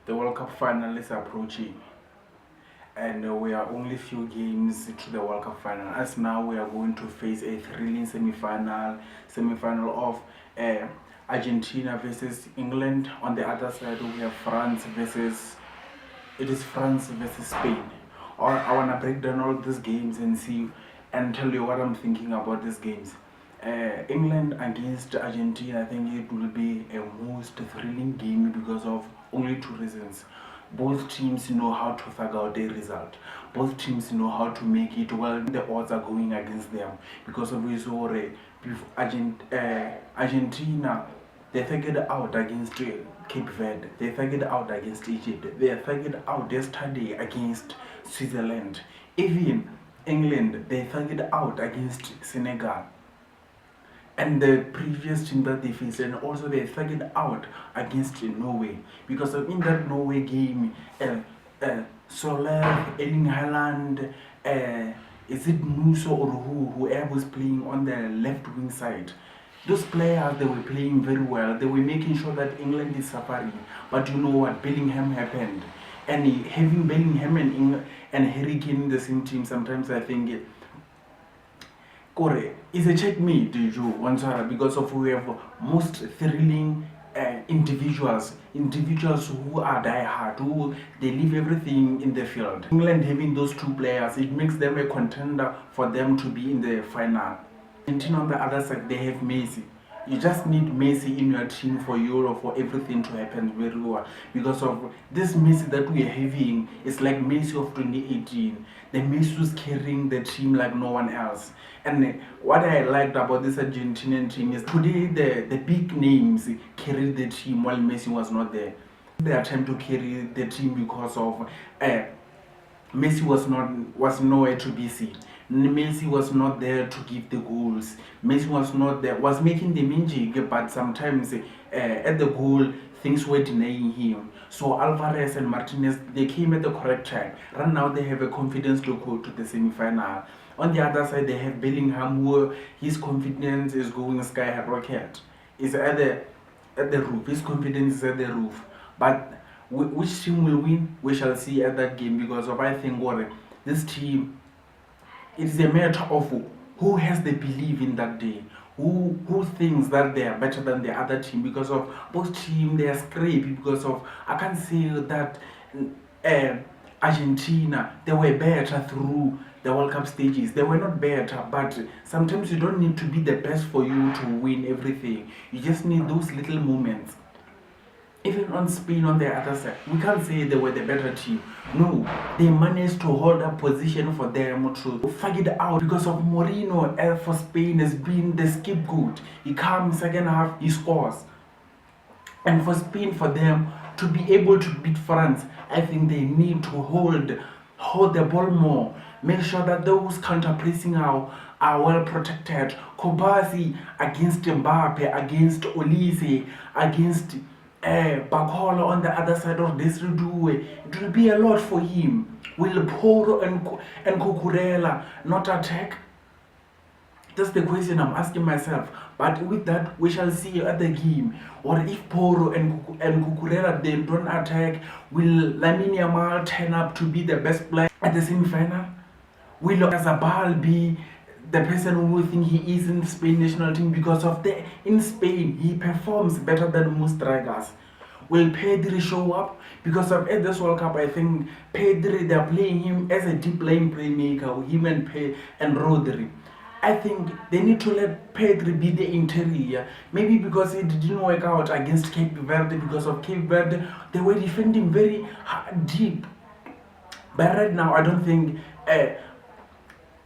The World Cup final is approaching, and we are only few games to the World Cup final. As now, we are going to face a thrilling semi-final of uh, Argentina versus England. On the other side, we have France versus Spain. I wanna break down all these games and see and tell you what I'm thinking about these games. England against Argentina, I think it will be a most thrilling game because of only two reasons. Both teams know how to figure out a result. Both teams know how to make it well. The odds are going against them because of this already. Argentina, they figured out against Cape Verde. They figured out against Egypt. They figured out yesterday against Switzerland. Even England, they figured out against Senegal and the previous team that they faced, and also they figured out against Norway because in that Norway game, Soler, Erling Haaland, is it Nuso or whoever was playing on the left wing side. Those players, they were playing very well. They were making sure that England is suffering. But you know what? Bellingham happened. And having Bellingham and Harry Kane in the same team, sometimes I think Kore is a checkmate, because of we have most thrilling individuals who are die hard, who they leave everything in the field. England having those two players, it makes them a contender for them to be in the final. And on the other side, they have Messi. You just need Messi in your team for Euro, for everything to happen very well. Because of this Messi that we are having, it's like Messi of 2018. The Messi who's carrying the team like no one else. And what I liked about this Argentinian team is today the big names carried the team while Messi was not there. They attempt to carry the team because of Messi was nowhere to be seen. Messi was not there to give the goals. Messi was not there, was making the magic, but sometimes at the goal things were denying him. So Alvarez and Martinez, they came at the correct time. Right now they have a confidence to go to the semi-final. On the other side, they have Bellingham, who his confidence is going sky rocket. Is at the roof. His confidence is at the roof. But which team will win? We shall see at that game because of I think what this team. It is a matter of who has the belief in that day, who thinks that they are better than the other team because of both teams they are scrapey because of I can't say that Argentina they were better through the World Cup stages. They were not better, but sometimes you don't need to be the best for you to win everything. You just need those little moments. Even on Spain on the other side, we can't say they were the better team. No, they managed to hold up position for them to figure it out because of Mourinho for Spain has been the scapegoat. He comes second half, he scores. And for Spain, for them to be able to beat France, I think they need to hold the ball more. Make sure that those counter-pressing are well protected. Kobasi against Mbappe, against Olise, against Bakolo on the other side of this Due. It will be a lot for him. Will Poro and Cucurella not attack? That's the question I'm asking myself. But with that, we shall see at the game. Or if Poro and Cucurella they don't attack, will Lamine Yamal turn up to be the best player at the semi-final? Will Zabal be the person who will think he is in the Spain national team because of in Spain he performs better than most strikers? Will Pedri show up? Because of at this World Cup, I think Pedri they are playing him as a deep lane playmaker, him and Rodri. I think they need to let Pedri be the interior. Maybe because it didn't work out against Cape Verde, because of Cape Verde, they were defending very deep. But right now, I don't think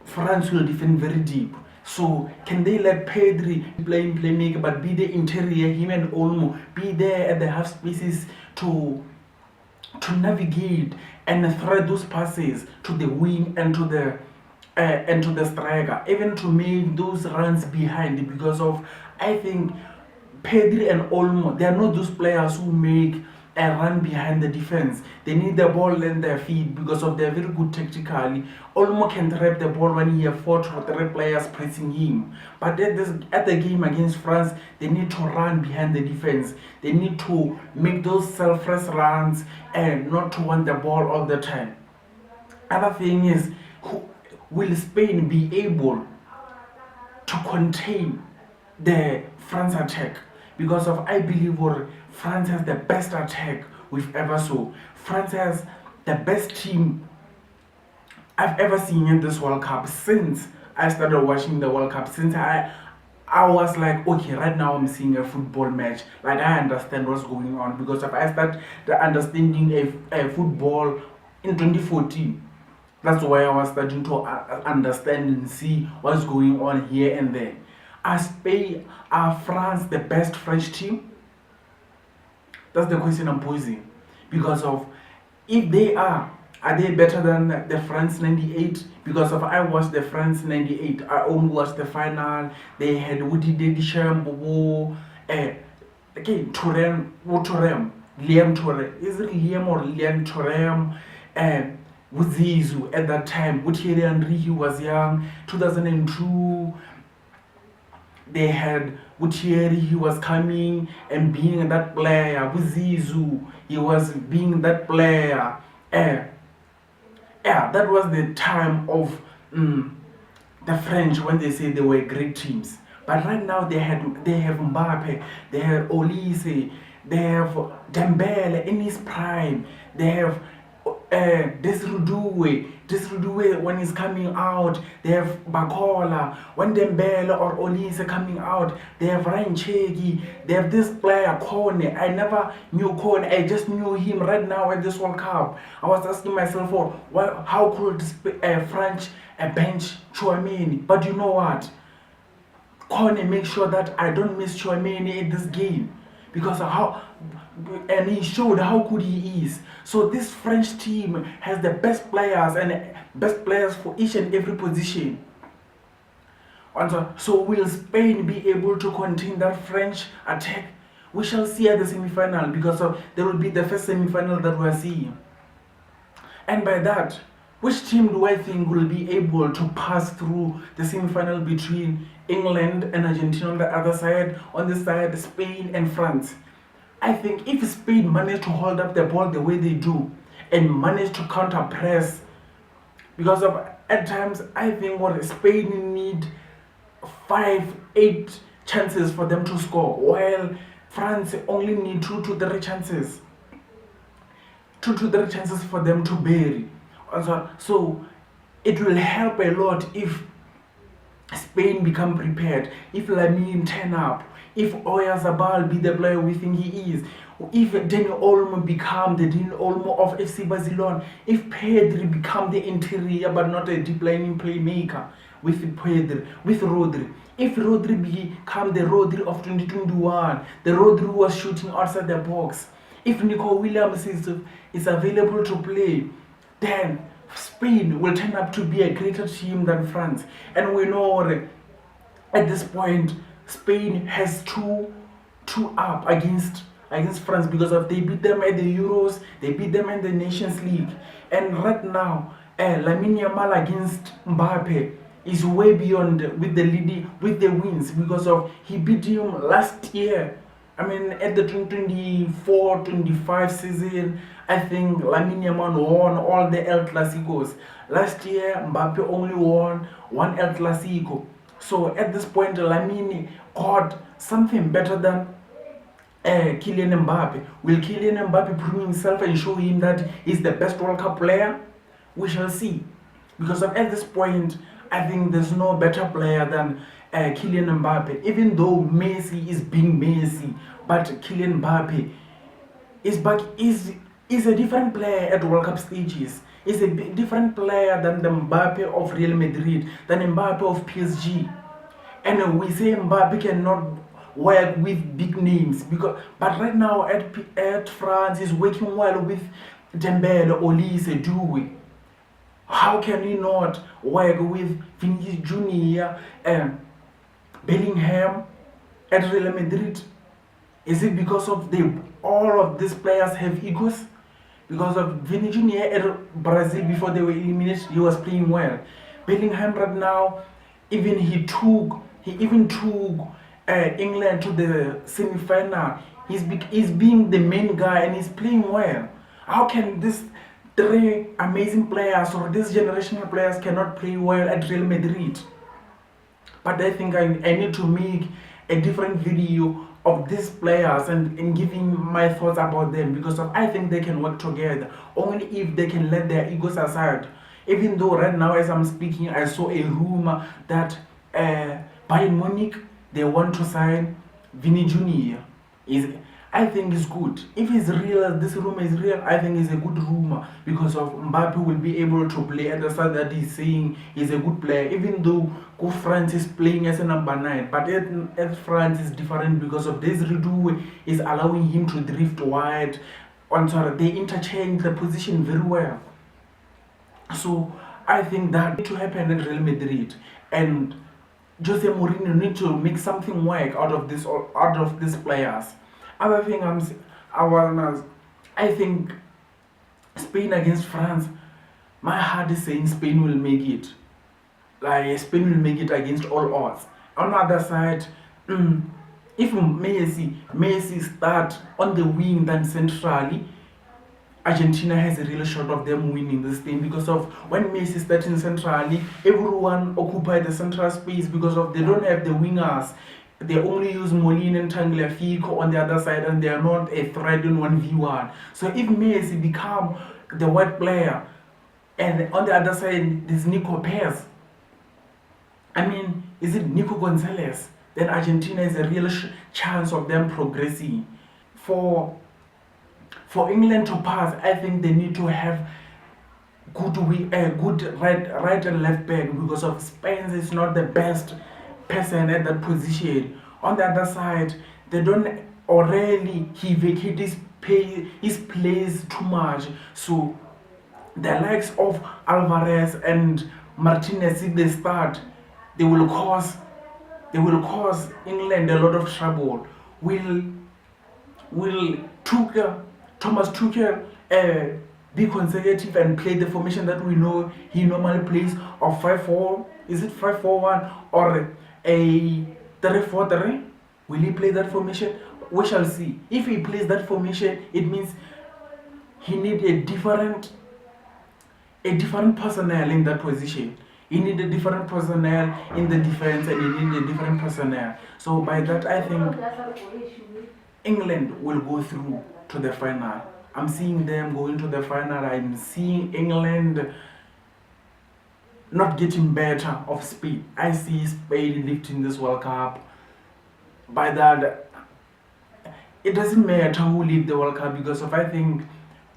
France will defend very deep. So can they let Pedri playmaker but be the interior, him and Olmo be there at the half spaces to navigate and thread those passes to the wing and to the striker, even to make those runs behind, because of I think Pedri and Olmo, they are not those players who make run behind the defense. They need the ball in their feet because of they're very good tactically. Olmo can trap the ball when he have 4 to 3 players pressing him. But at the game against France, they need to run behind the defense. They need to make those selfless runs and not to want the ball all the time. Other thing is, will Spain be able to contain the France attack? Because of I believe France has the best attack we've ever saw. France has the best team I've ever seen in this World Cup since I started watching the World Cup. Since I was like, okay, right now I'm seeing a football match. Like I understand what's going on because if I start understanding a football in 2014, that's why I was starting to understand and see what's going on here and there. Are France the best French team? That's the question I'm posing. Because of, if they are they better than the France 98? Because of I watched the France 98, I only watched the final. They had Woody Deschamps, Liam Thuram. Is it Liam or Liam Thuram? With Zizou at that time. Thierry Henry, he was young. 2002. They had Thierry, he was coming and being that player. With Zizou, he was being that player. That was the time of the French when they say they were great teams. But right now they have Mbappe, they have Olise, they have Dembele in his prime, they have Desirou when he's coming out, they have Bakola. When Dembele or Olise coming out, they have Ryan Cherki, they have this player Kone. I never knew Kone, I just knew him right now at this World Cup. I was asking myself, how could French bench Tchouaméni? But you know what? Kone makes sure that I don't miss Tchouaméni in this game. Because and he showed how good he is. So this French team has the best players and best players for each and every position. So will Spain be able to contain that French attack? We shall see at the semi-final, because there will be the first semi-final that we are seeing. And by that, which team do I think will be able to pass through the semi-final between England and Argentina on the other side, on this side Spain and France? I think if Spain manage to hold up the ball the way they do and manage to counter press, because at times I think Spain need 5-8 chances for them to score, while France only need 2 to 3 chances. 2 to 3 chances for them to bury. So it will help a lot if Spain become prepared, if Lamine turn up, if Oyarzabal be the player we think he is, if Dani Olmo become the Dani Olmo of FC Barcelona, if Pedri become the interior but not a deep lining playmaker with Rodri, if Rodri become the Rodri of 2021, the Rodri who was shooting outside the box, if Nico Williams is available to play, then Spain will turn up to be a greater team than France. And we know at this point Spain has two up against France, because they beat them at the Euros, they beat them in the Nations League. And right now Lamine Yamal against Mbappe is way beyond with the wins, because he beat him last year. I mean, at the 2024-25 season, I think Lamine Yamal won all the El Clasicos. Last year, Mbappe only won one El Clasico. So at this point, Lamine got something better than Kylian Mbappe. Will Kylian Mbappe prove himself and show him that he's the best World Cup player? We shall see. Because at this point, I think there's no better player than Kylian Mbappe. Even though Messi is being Messi, but Kylian Mbappe is a different player at World Cup stages. Is a different player than the Mbappe of Real Madrid, than Mbappe of PSG. And we say Mbappe cannot work with big names, but right now at France he's working well with Dembele, Olise, Doué. How can he not work with Vinicius Junior and Bellingham at Real Madrid? Is it because of the all of these players have egos. Because of Vini Jr. at Brazil before they were eliminated, he was playing well. Bellingham right now, he even took England to the semi-final. He's being the main guy and he's playing well. How can these three amazing players or these generational players cannot play well at Real Madrid? But I think I need to make a different video of these players and giving my thoughts about them, because I think they can work together only if they can let their egos aside. Even though right now as I'm speaking I saw a rumor that Bayern Munich, they want to sign Vini Jr. Is I think it's good. If it's real, this rumor is real, I think it's a good rumor, because of Mbappe will be able to play at the side that he's saying he's a good player, even though France is playing as a number 9. But at France is different because of this Redu is allowing him to drift wide. They interchange the position very well. So I think that need to happen at Real Madrid, and Jose Mourinho need to make something work out of these players. Other thing I think Spain against France, my heart is saying Spain will make it. Like Spain will make it against all odds. On the other side, if Messi start on the wing than centrally, Argentina has a real shot of them winning this thing, because of when Messi starting centrally, everyone occupy the central space because of they don't have the wingers. They only use Molina and Tagliafico on the other side, and they are not a threat in 1v1. So if Messi become the wide player, and on the other side there's Nico Pérez, is it Nico Gonzalez? Then Argentina is a real chance of them progressing. For England to pass, I think they need to have good right and left back, because of Spence is not the best person at that position. On the other side, they don't already he vacated his place too much. So the likes of Alvarez and Martinez, if they start, they will cause England a lot of trouble. Will Thomas Tuchel be consecutive and play the formation that we know he normally plays, of 5-4, is it 5-4-1 or a 3-4-3? Will he play that formation? We shall see. If he plays that formation, it means he needs a different personnel in that position. He needs a different personnel in the defense, and he needs a different personnel. So by that, I think England will go through to the final. I'm seeing them going to the final. I'm seeing England not getting better of Spain. I see Spain lifting this World Cup. By that, it doesn't matter who leads the World Cup, because I think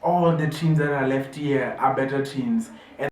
all the teams that are left here are better teams. And